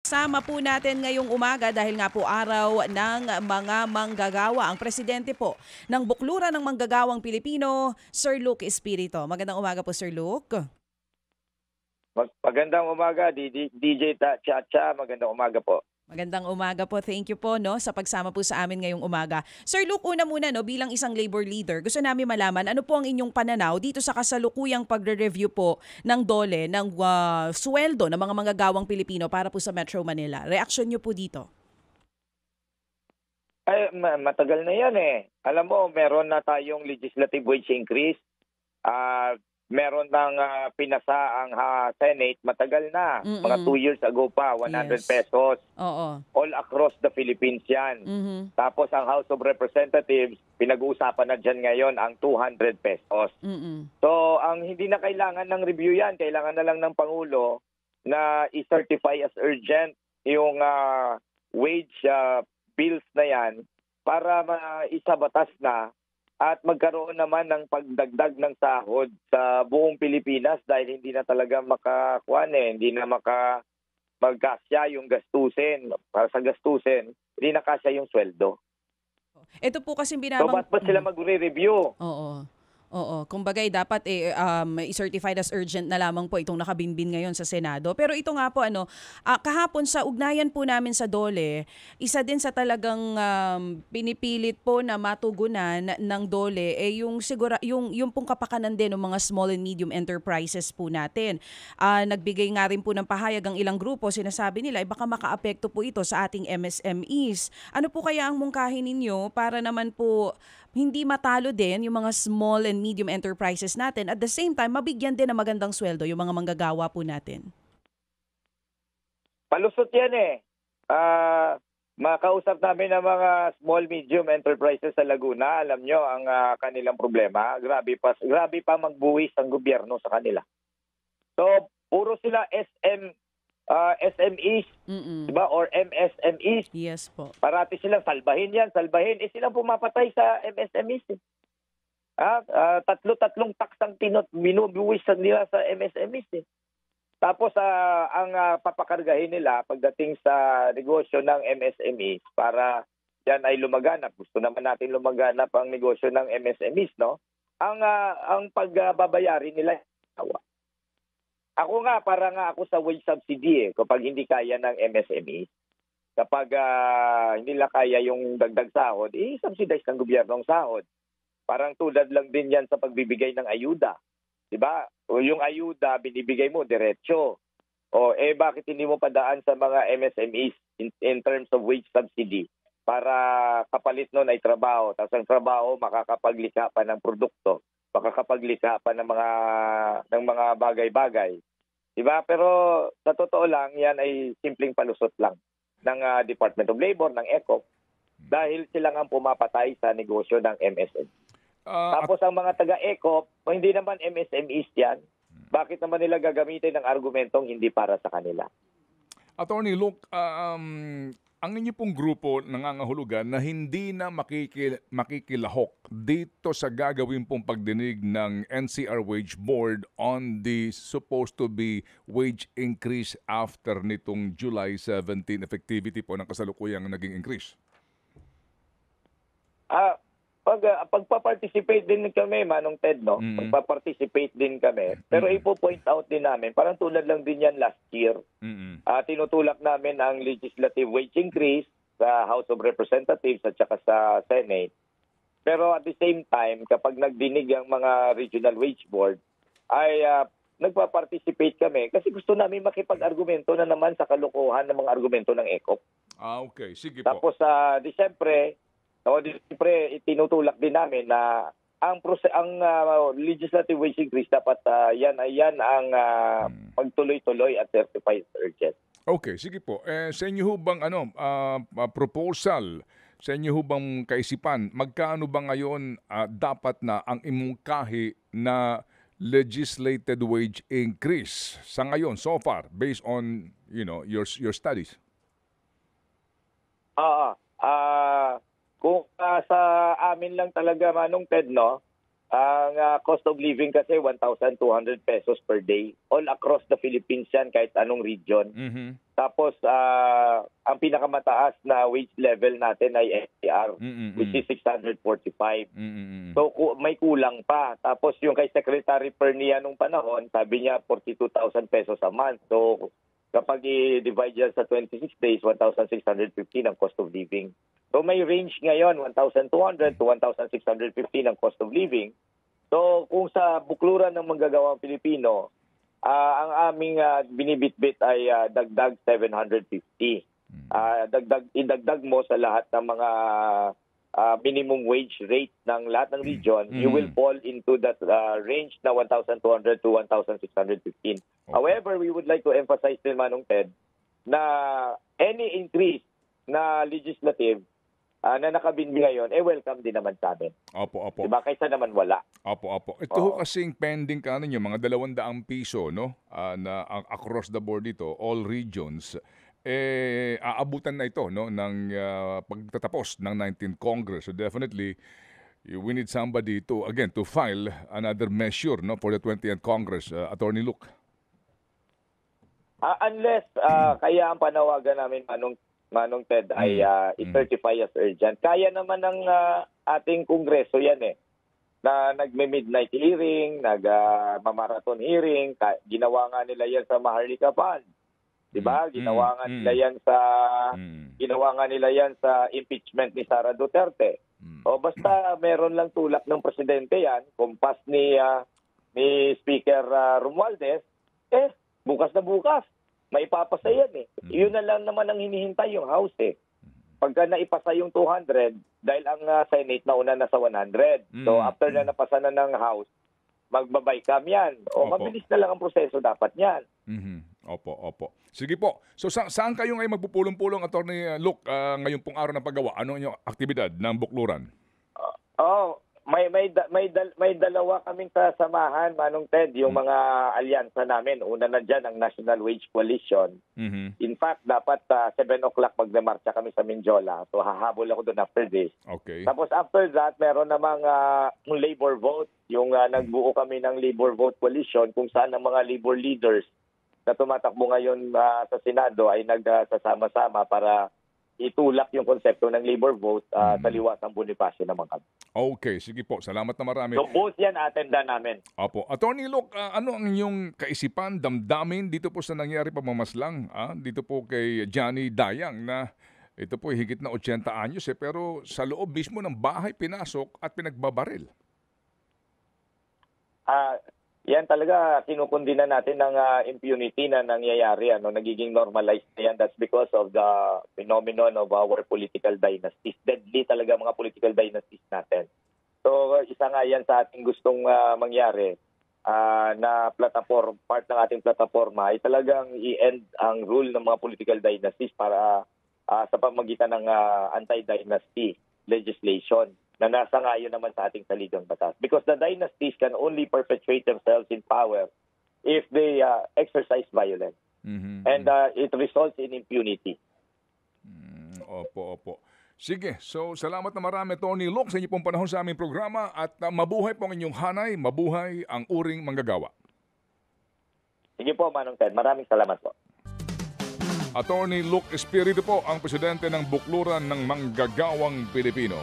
Sama po natin ngayong umaga dahil nga po araw ng mga manggagawa. Ang presidente po ng Bukluran ng Manggagawang Pilipino, Sir Luke Espiritu. Magandang umaga po, Sir Luke. Magandang umaga, DJ Chacha. Magandang umaga po. Magandang umaga po. Thank you po sa pagsama po sa amin ngayong umaga. Sir Luke, una muna bilang isang labor leader, gusto namin malaman ano po ang inyong pananaw dito sa kasalukuyang pagre-review po ng DOLE ng sweldo ng mga manggagawang Pilipino para po sa Metro Manila. Reaksyon niyo po dito? Ay, matagal na yan eh. Alam mo, meron na tayong legislative wage increase. Meron ng pinasa ang Senate, matagal na. Mga 2 years ago pa, 100 pesos. Oo. All across the Philippines yan. Tapos ang House of Representatives, pinag-uusapan na dyan ngayon ang 200 pesos. So, ang hindi na kailangan ng review yan, kailangan na lang ng Pangulo na i-certify as urgent yung wage bills na yan para maisabatas na at magkaroon naman ng pagdagdag ng sahod sa buong Pilipinas dahil hindi na talaga hindi na magkasya yung gastusin. Para sa gastusin, hindi na kasya yung sweldo. Ito po kasi So, ba't pa sila magre-review? Oo. Kumbagay dapat i-certified as urgent na lamang po itong nakabinbin ngayon sa Senado. Pero ito nga po kahapon sa ugnayan po namin sa DOLE, isa din sa talagang pinipilit po na matugunan ng DOLE yung pong kapakanan din ng mga small and medium enterprises po natin. Nagbigay nga rin po ng pahayag ang ilang grupo, sinasabi nila baka makaapekto po ito sa ating MSMEs. Ano po kaya ang mungkahin ninyo para naman po hindi matalo din yung mga small and medium enterprises natin, at the same time mabigyan din ng magandang sweldo yung mga manggagawa po natin? Palusot yan eh. Makausap namin ng mga small medium enterprises sa Laguna. Alam nyo ang kanilang problema. Grabe pa magbuwis ang gobyerno sa kanila. So, puro sila SMEs, diba? Or MSMEs. Yes po. Parati silang salbahin. Silang pumapatay sa MSMEs. Tatlong taksang binubuwis nila sa MSMEs. Tapos ang papakargahin nila pagdating sa negosyo ng MSMEs para yan ay lumaganap. Gusto naman natin lumaganap ang negosyo ng MSMEs, no? Ang pagbabayarin nila ako ako sa wage subsidy kapag hindi kaya ng MSME. Kapag hindi nila kaya yung dagdag sahod, subsidize ng gobyerno ang sahod. Parang tulad lang din yan sa pagbibigay ng ayuda. Diba? O yung ayuda, binibigay mo diretso. Bakit hindi mo padaan sa mga MSMEs in terms of wage subsidy para kapalit nun ay trabaho. Tapos ang trabaho, makakapaglikha pa ng produkto. Makakapaglikha pa ng mga bagay-bagay. Diba? Pero sa totoo lang, yan ay simpleng palusot lang ng Department of Labor, ng ECOP, dahil sila ang pumapatay sa negosyo ng MSME. Tapos ang mga taga-ECOP, hindi naman MSMEs yan, bakit naman nila gagamitin ng argumentong hindi para sa kanila? Attorney Luke, ang inyo pong grupo nangangahulugan na hindi na makikilahok dito sa gagawin pong pagdinig ng NCR Wage Board on the supposed to be wage increase after nitong July 17 effectivity po ng kasalukuyang naging increase. Pagpa-participate din kami, Manong Ted, no? Pagpa-participate din kami. Pero ipo-point out din namin, parang tulad lang din yan last year. Tinutulak namin ang legislative wage increase sa House of Representatives at saka sa Senate. Pero at the same time, kapag nagdinig ang mga regional wage board, ay nagpa-participate kami kasi gusto namin makipag-argumento na naman sa kalokohan ng mga argumento ng ECOP. Okay. Sige po. Tapos, Siyempre, itinutulak din namin na ang legislative wage increase dapat yan ang pagtuloy-tuloy at certified urgent. Okay, sige po. Sa inyo ho bang proposal, sa inyo ho bang kaisipan, magkano ba ngayon dapat na ang imungkahi na legislated wage increase sa ngayon so far based on your studies? Kung sa amin lang talaga, Manong Ted, no, ang cost of living kasi 1,200 pesos per day. All across the Philippines yan, kahit anong region. Tapos, ang pinakamataas na wage level natin ay SCR, which is 645. So, may kulang pa. Tapos, yung kay Secretary Pernia nung panahon, sabi niya 42,000 pesos a month. So, kapag i-divide yan sa 26 days, 1,615 ang cost of living. So, may range ngayon, 1,200 to 1,615 ang cost of living. So, kung sa bukluran ng manggagawang Pilipino, ang aming binibitbit ay dagdag 750. Idagdag mo sa lahat ng mga minimum wage rate ng lahat ng region, you will fall into that range na 1,200 to 1,615. However, we would like to emphasize din, Manong Ted, na any increase na legislative na nakabinbi ngayon, welcome din naman sa amin. Opo. Diba? Kaysa naman wala. Opo. Ito ho kasing pending ka ninyo, mga 200 piso, no? Na across the board dito, all regions, aabutan na ito, no? Ng pagtatapos ng 19th Congress. So definitely, we need somebody to, again, to file another measure, no? For the 20th Congress. Attorney Luke. Unless, kaya ang panawagan namin, Manong Ted, ay i-certify as urgent. Kaya naman ng ating kongreso yan na nagme-midnight hearing, nag-marathon hearing, ginawa nga nila yan sa Maharlika Fund. Diba? Ginawa nga nila yan sa impeachment ni Sara Duterte. O basta meron lang tulak ng presidente yan, kumpas ni Speaker Romualdez, bukas na bukas. Maipapasa yan Yun na lang naman ang hinihintay yung House Pagka naipasa yung 200, dahil ang Senate nauna na sa 100. So after na napasa na ng House, magbabay-cam yan. Mabilis na lang ang proseso dapat yan. Opo. Sige po. So saan kayo ngayon magpupulong-pulong, Attorney Luke, ngayong pong araw ng paggawa? Ano yung aktibidad ng bukluran? May dalawa kaming sasamahan, Manong Ted, yung mga alyansa namin. Una na dyan ang National Wage Coalition. In fact, dapat 7 o'clock magdemarcha kami sa Mindiola. So hahabol ako doon after this. Okay. Tapos after that, meron namang labor vote. Yung nagbuo kami ng Labor Vote Coalition kung saan ang mga labor leaders na tumatakbo ngayon sa Senado ay nagsasama-sama para itulak yung konsepto ng labor vote sa liwasang Bonifacio naman kami. Okay, sige po. Salamat na marami. So both yan atenda namin. Opo. Attorney Luke, ano ang inyong kaisipan, damdamin dito po sa nangyari pamamaslang dito po kay Johnny Dayang na ito po higit na 80 anyos pero sa loob mismo ng bahay pinasok at pinagbabaril? Yan talaga, kinukundina natin ng impunity na nangyayari. Nagiging normalized na yan. That's because of the phenomenon of our political dynasties. Deadly talaga mga political dynasties natin. So, isa nga yan sa ating gustong mangyari na part ng ating plataforma ay talagang i-end ang rule ng mga political dynasties para sa pamamagitan ng anti-dynasty legislation na nasa ngayon naman sa ating saligang batas. Because the dynasties can only perpetuate themselves in power if they exercise violence. And it results in impunity. Opo. Sige, so salamat na marami, Tony Luke, sa inyo pong panahon sa aming programa at mabuhay po ang inyong hanay, mabuhay ang uring manggagawa. Sige po, Manong Ted. Maraming salamat po. Attorney Luke Espiritu po ang presidente ng Bukluran ng Manggagawang Pilipino.